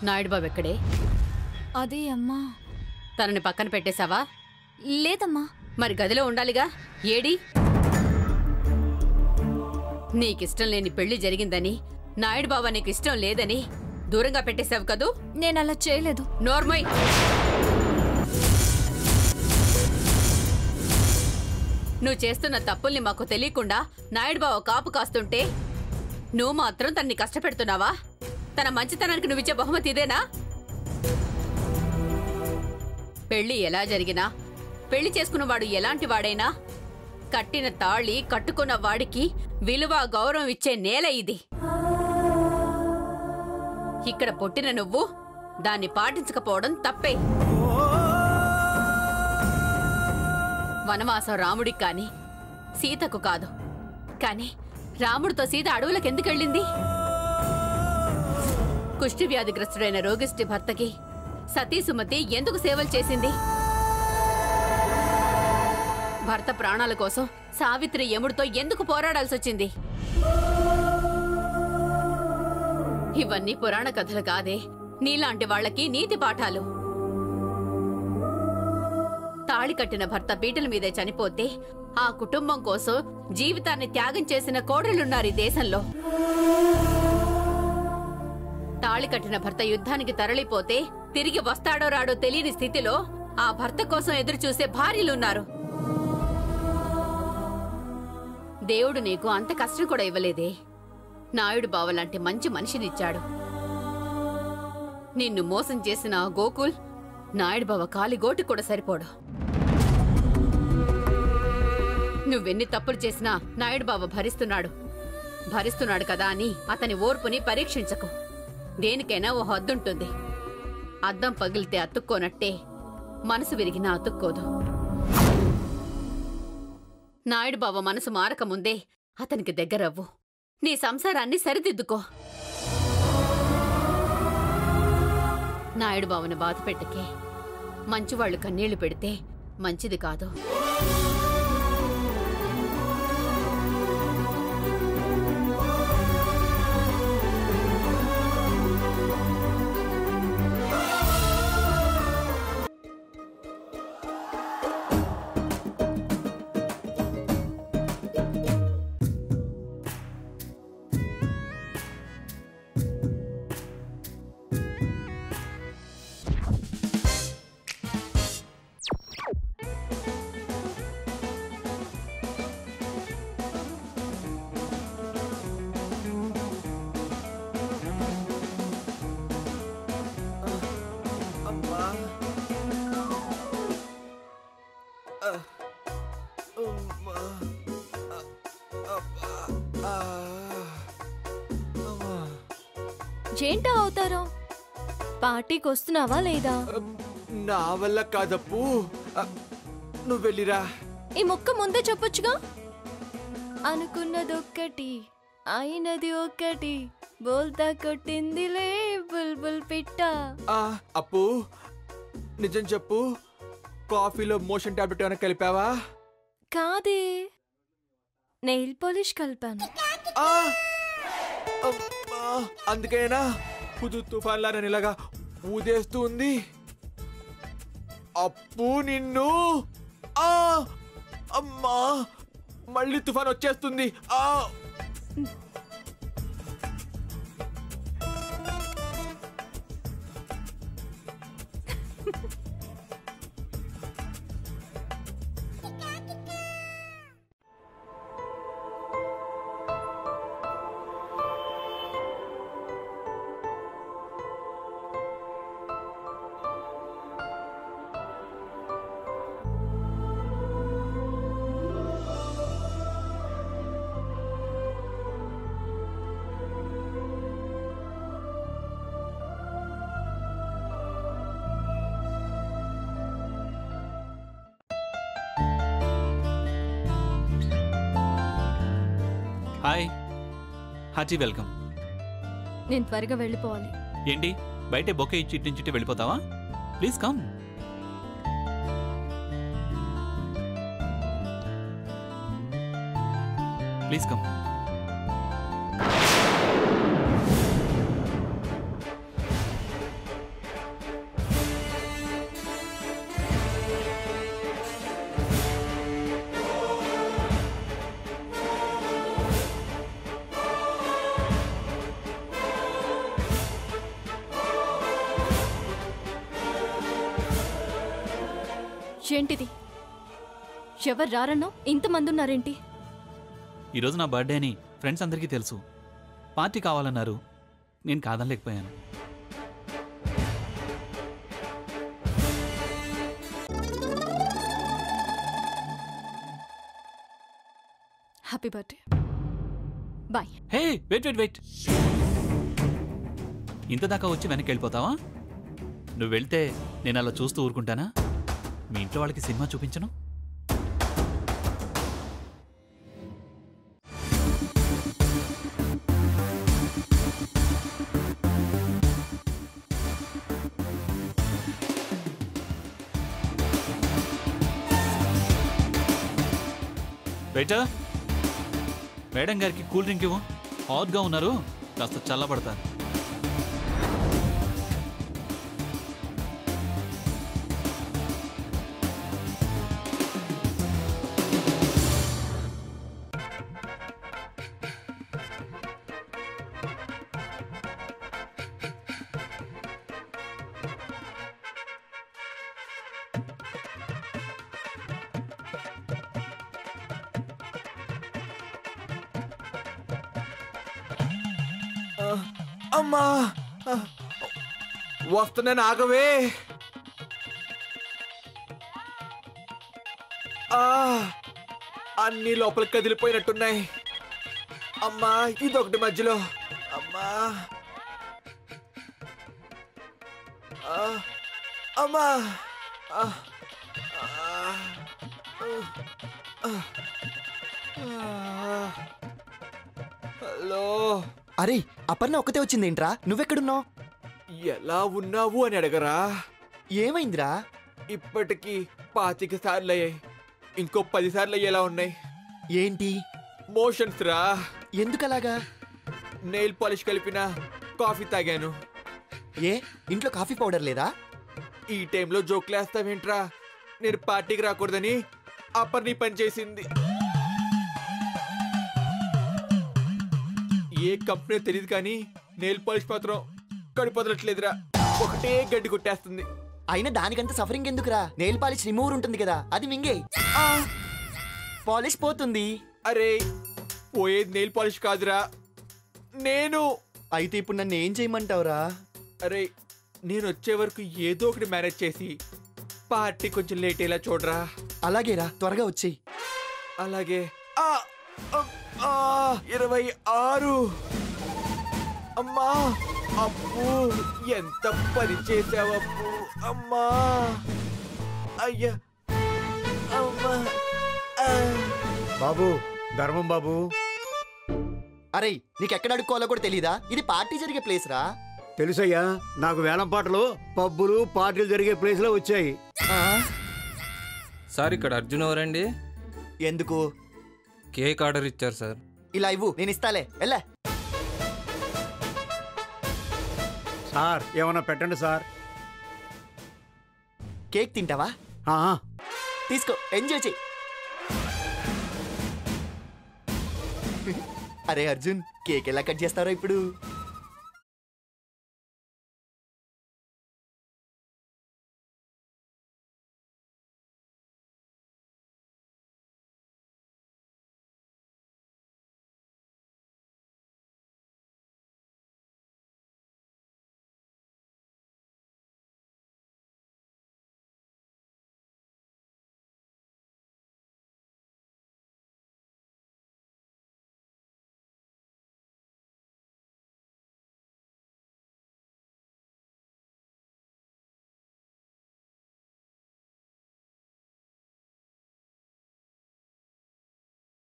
నాయుడు బాబు ఎక్కడే? అదే అమ్మా. తనని పక్కన పెట్టేశావా? లేదమ్మా. మరి గదిలో ఉండాలిగా, ఏడి? నీకిష్టం లేని పెళ్లి జరిగిందని, నాయుడు బాబా నీకు ఇష్టం లేదని దూరంగా పెట్టేశావు కదూ? నేనలా చేయలేదు. నోర్మోయ్. నువ్వు చేస్తున్న తప్పుల్ని మాకు తెలియకుండా నాయుడు బావ కాపు కాస్తుంటే నువ్వు మాత్రం తన్ని కష్టపెడుతున్నావా? తన మంచితనానికి నువ్విచ్చే బహుమతి ఇదేనా? పెళ్లి ఎలా జరిగినా, పెళ్లి చేసుకున్నవాడు ఎలాంటి వాడైనా కట్టిన తాళి కట్టుకున్న వాడికి విలువ గౌరవం ఇచ్చే నేల ఇది. ఇక్కడ పుట్టిన నువ్వు దాన్ని పాటించకపోవడం తప్పే. వనవాసం రాముడికి కాని సీతకు కాదు. కాని రాముడితో సీత అడవులకెందుకెళ్ళింది? కుష్టి వ్యాధిగ్రస్తుడైన రోగిష్టి భర్తకి సతీసుమతి ఎందుకు సేవలు చేసింది? భర్త ప్రాణాల కోసం సావిత్రి యముడితో ఎందుకు పోరాడాల్సొచ్చింది? ఇవన్నీ పురాణ కథలు కాదే, నీలాంటి వాళ్లకి నీతి పాఠాలు. తాళి కట్టిన భర్త పీటల మీదే చనిపోతే ఆ కుటుంబం కోసం జీవితాన్ని త్యాగం చేసిన కోడళ్లున్నారు ఈ దేశంలో. తాళి కట్టిన భర్త యుద్ధానికి తరలిపోతే తిరిగి వస్తాడో రాడో తెలియని స్థితిలో ఆ భర్త కోసం ఎదురు చూసే భార్యలున్నారు. దేవుడు నీకు అంత కష్టం కూడా ఇవ్వలేదే. నాయుడు బావలాంటి మంచి మనిషినిచ్చాడు. నిన్ను మోసం చేసిన ఆ గోకుల్ నాయుడు బావ కాలిగోటి కూడా సరిపోడు. నువ్వెన్ని తప్పులు చేసినా నాయుడు బావ భరిస్తున్నాడు కదా అని అతని ఓర్పుని పరీక్షించకు. దేనికైనా ఓ హద్దుంటుంది. అద్దం పగిలితే అతుక్కోనట్టే మనసు విరిగినా అతుక్కోదు. నాయుడు బావ మనసు మారకముందే అతనికి దగ్గరవ్వు. నీ సంసారాన్ని సరిదిద్దుకో. నాయుడు బావను బాధ పెట్టకే. మంచివాళ్లు కన్నీళ్లు పెడితే మంచిది కాదు. ఏంటా అవుతారో? పార్టీకి వస్తున్నావా లేదా? నా వల్ల కాదప్పు, నువ్వు వెళ్ళిరా. ఈ ముక్క ముందే చెప్పొచ్చుగా. అనుకున్నదొక్కటి అయినది ఒక్కటి, బోల్తా కొట్టిందిలే బుల్బుల్ పిట్ట. అప్పు నిజం చెప్పు, కాఫీలో మోషన్ టాబ్లెట్ ఏమైనా కలిపావా? కాదే, నెయిల్ పాలిష్ కలిపాను. అందుకేనా పుదు తుఫాన్లా నన్ను ఇలాగా ఊదేస్తూ ఉంది? అప్పు నిన్ను అమ్మా, మళ్ళీ తుఫాన్ వచ్చేస్తుంది. Hi, Haji, welcome. నేను త్వరగా వెళ్ళిపోవాలి. ఏంటి బయట బొకే ఇచ్చి ఇట్టించిట్టి వెళ్ళిపోతావా? Please come. Please come. ఏంటిది? ఎవరు రారన్నో ఇంతమంది ఉన్నారేంటి? ఈరోజు నా బర్త్డే అని ఫ్రెండ్స్ అందరికీ తెలుసు. పార్టీ కావాలన్నారు, నేను కాదనలేకపోయాను. Happy birthday. Bye. Hey wait wait wait, ఇంత దాకా వచ్చి వెనక్కి వెళ్ళిపోతావా? నువ్వు వెళ్తే నేను అలా చూస్తూ ఊరుకుంటానా? మీ ఇంట్లో వాళ్ళకి సినిమా చూపించను? వెయిటర్, మేడం గారికి కూల్ డ్రింక్ ఇవ్వు. హాట్గా ఉన్నారు, కాస్త చల్లబడతారు. అమ్మా, వస్తున్నాను, ఆగవే. అన్ని లోపలికి కదిలిపోయినట్టున్నాయి. అమ్మా, ఇదొకటి మధ్యలో. అమ్మా, అమ్మా, హలో. అరే, అపర్ణ ఒక్కతే వచ్చిందేంట్రా? నువ్వెక్కడున్నావు? ఎలా ఉన్నావు అని అడగరా? ఏమైందిరా? ఇప్పటికి 25 సార్లు అయ్యాయి, ఇంకో 10 సార్లు అయ్యేలా ఉన్నాయి. ఏంటి? మోషన్స్ రా. ఎందుకలాగా? నెయిల్ పాలిష్ కలిపిన కాఫీ తాగాను. ఏ, ఇంట్లో కాఫీ పౌడర్ లేదా? ఈ టైంలో జోక్లేస్తావేంట్రా? నేను పార్టీకి రాకూడదని అప్పర్ని పని చేసింది. ఏ కంపెనీ తెలియదు కానీ నెయిల్ పాలిష్ మాత్రం కడిపోదలట్లేదురా. ఒకటే గడ్డి కొట్టేస్తుంది. అయినా దానికంత సఫరింగ్ ఎందుకురా? నెయిల్ పాలిష్ రిమూవర్ ఉంటుంది కదా, అది మింగే. పాలిష్ పోతుంది. అరే, పోయేది నెయిల్ పాలిష్ కాదురా, నేను. అయితే ఇప్పుడు నన్ను ఏం చేయమంటావురా? అరే, నేను వచ్చే వరకు ఏదో ఒకటి మేనేజ్ చేసి పార్టీ కొంచెం లేట్ అయ్యేలా చూడరా. అలాగేరా, త్వరగా వచ్చేయి. అలాగే. 26. అమ్మా, అప్పు, ఎంత పని చేసావప్పు. అమ్మా, అయ్యా, అమ్మా. బాబు, ధర్మం బాబు. అరే, నీకెక్కడ అడుక్కోవాలో కూడా తెలీదా? ఇది పార్టీ జరిగే ప్లేస్ రా. తెలుసయ్యా, నాకు వేలం పాటలు పబ్బులు పార్టీలు జరిగే ప్లేస్ లో వచ్చాయి. సార్, ఇక్కడ అర్జున్ ఎవరండి? ఎందుకు? కేక్ ఆర్డర్ ఇచ్చారు సార్. ఇలా ఇవ్వు, నేను ఇస్తాలే. వెళ్ళా. సార్, ఏమన్నా పెట్టండి సార్. కేక్ తింటావా? ఆ, తీసుకో, ఎంజాయ్ చెయ్యి. అరే అర్జున్, కేక్ ఎలా కట్ చేస్తారో ఇప్పుడు?